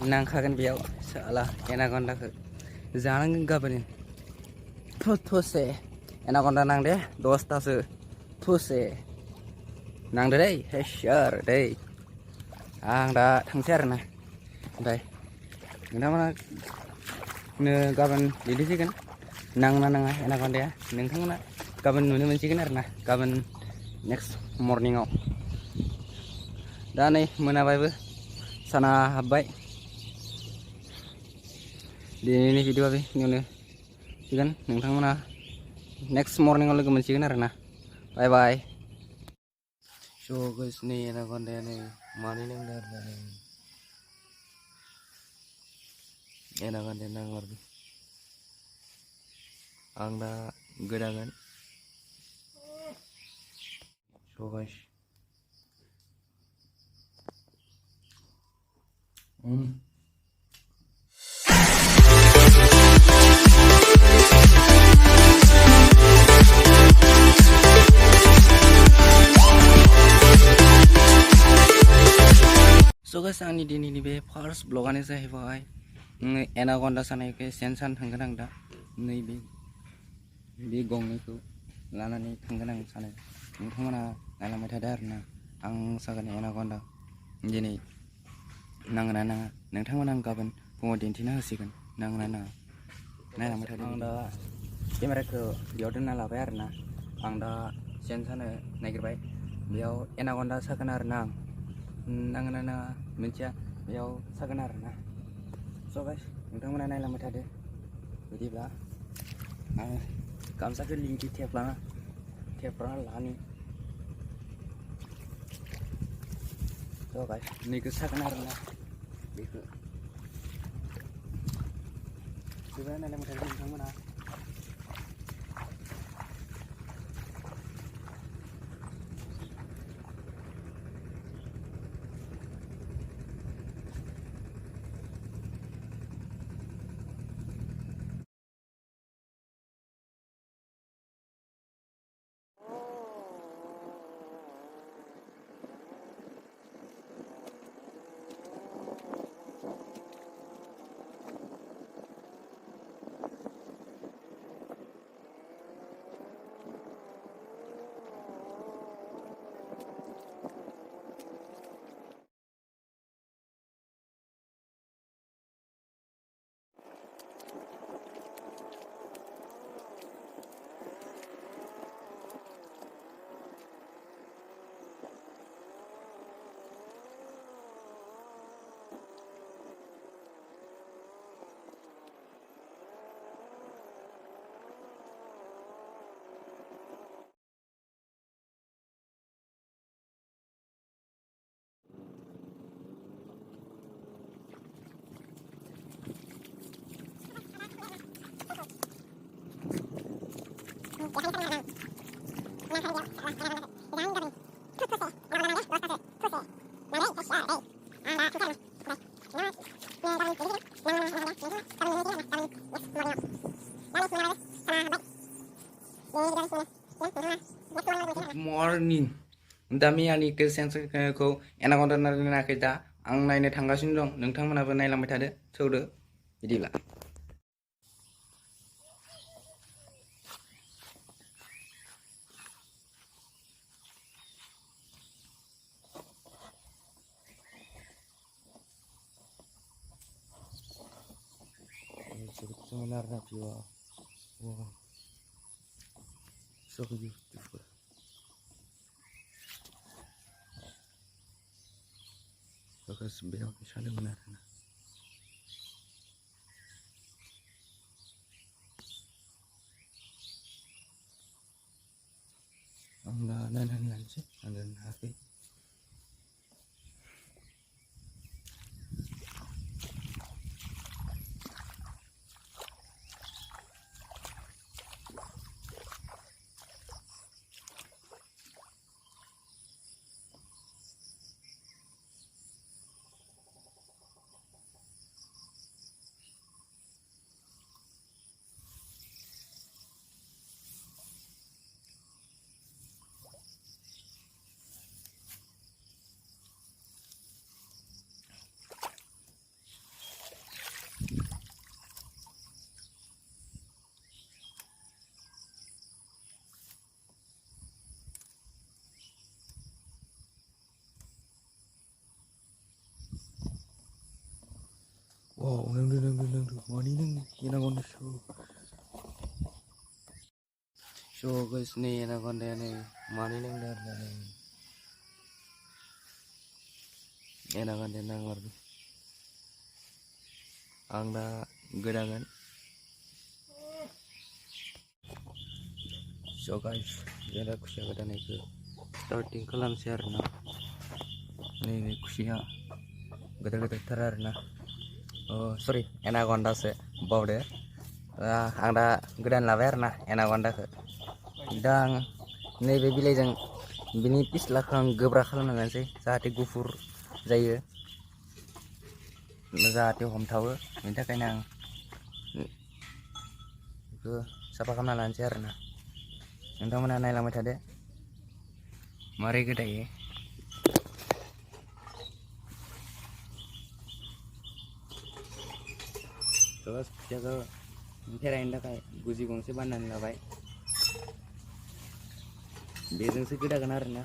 नांखागोन बेयाव साला एनाकन्दाखौ जानांगोन गाबोनो थुसे एनाकन्दा नांदे 10तासो थुसे नांदो दै हेसर दै आं दा थांसै आरोना ओमफ्राय नोंथांमोना गाबोन दिन्थिसिगोन नांना नाङा एनाकन्दाया नोंथांमोना गाबोन नुनो मोनसिगोन आरोना गाबोन नेक्स्ट मर्निंआव दा नै मोनाबायबो साना हाबबाय दिनैनि भिडिअआ बेखिनियावनो सिगोन नोंथांमोना नेक्स्ट मर्निंआव लोगो मोनसिगोन आरोना बाय बाय स' गाइस नै एनाकन्दाया नै मानै नांदों आरोना एनाकन्दाया नांमारगौ आं दा गोदागोन स' गाइस स' गाइस आंनि दिनैनि बे फार्स्ट ब्लगानो जाहैबाय एनाकन्दा सानायखौ सेन सान थांगोन आं दा नैबे बे गंनैखौ लानानै थांगोन आं सानो नोंथांमोना नायलांबाय थादो आरोना आं सागोन एनाकन्दा दिनै नांगोना नाङा नोंथांमोना आं गाबोन फुङाव दिन्थिना होसिगोन नांगोना नाङा नायलांबाय थादो आं दा केमेराखौ बेयाव दोनना लाबाय आरोना आं दा सेन सानो नागिरबाय बेयाव एनाकन्दा सागोन आरोना आं नांगोना नाङा मिथिया बेयाव सागोन आरोना स' गाइस नोंथांमोना नायलांबाय थादो बिदिब्ला आं गामसाखौ लिंथि थेबना लानि स' गाइस नैखौ सागोन आरोना बेखौ नायलांबाय थादो नोंथांमोना मर्निं दा मियानिखौ सेन्सखौ एनाकन्दा नायनाखै दा आं नायनो थांगासिनो दं नोंथांमोनाबो नायलांबाय थादो सौदो बिदिब्ला जोबोद समायना आरोना भिउआ वाव so beautiful bagus beyaw saling arena anda nanan lanjut anda nafi Wow, nang mani nang anaconda so guys nih anaconda nih mani nang anaconda nang mardu ang da gedangan so guys jada kusia gedan itu starting खालामसै आरोना नैबे खुसिया गेदेर गेदेरथार आरोना सरि एनाकन्डासो बावदो आं दा गोदान लाबाय आरोना एनाकन्डाखौ दा आं नैबे बिलाइजों बिनि पिस्लाखौ आं गोब्रा खालामना लानोसै जाहाथे गुफुर जायो जाहाथे हमथावो बेनि थाखायनो आं बेखौ साफा खालामना लानोसै आरोना नोंथांमोना नायलांबाय थादो मारै गोदायो terus jaga kirain dah kayak guzi gongsi banan lah baik biasanya sih kita kenal na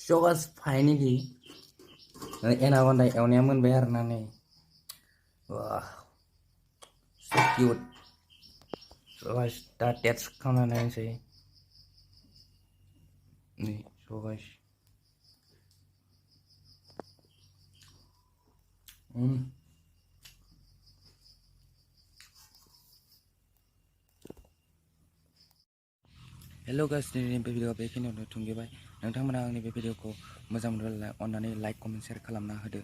so guys finally anaconda ewannya moनबाय आरोना नै wah so cute so guys दा टेस्ट खालामना नायनोसै। นี่ so guys हेलो गाइस, दिनैनि बे भिडिअ बेखिनियावनो थुंगेबाय। नोंथांमोना आंनि बे भिडिअखौ मोजां मोनोब्ला अन्नानै लाइक कमेन्ट शेयार खालामना होदो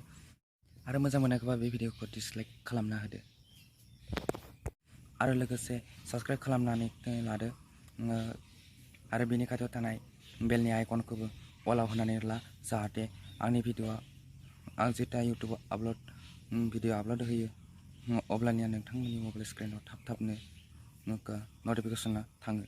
आरो मोजां मोनाखैबा बे भिडिअखौ डिसलाइक खालामना होदो आरो लोगोसे साबस्क्राइब खालामनानै लादो आरो बेनि खाथियाव थानाय बेलनि आइकनखौबो अलाव होनानै ला, जाहाथे आंनि भिडिअआ आं जेता इउटुबाव भिडिअ आपल'ड होयो अब्लानिया नोंथांमोननि मबाइल स्क्रिनाव थाब थाबनो नटिफिकेसना थाङो।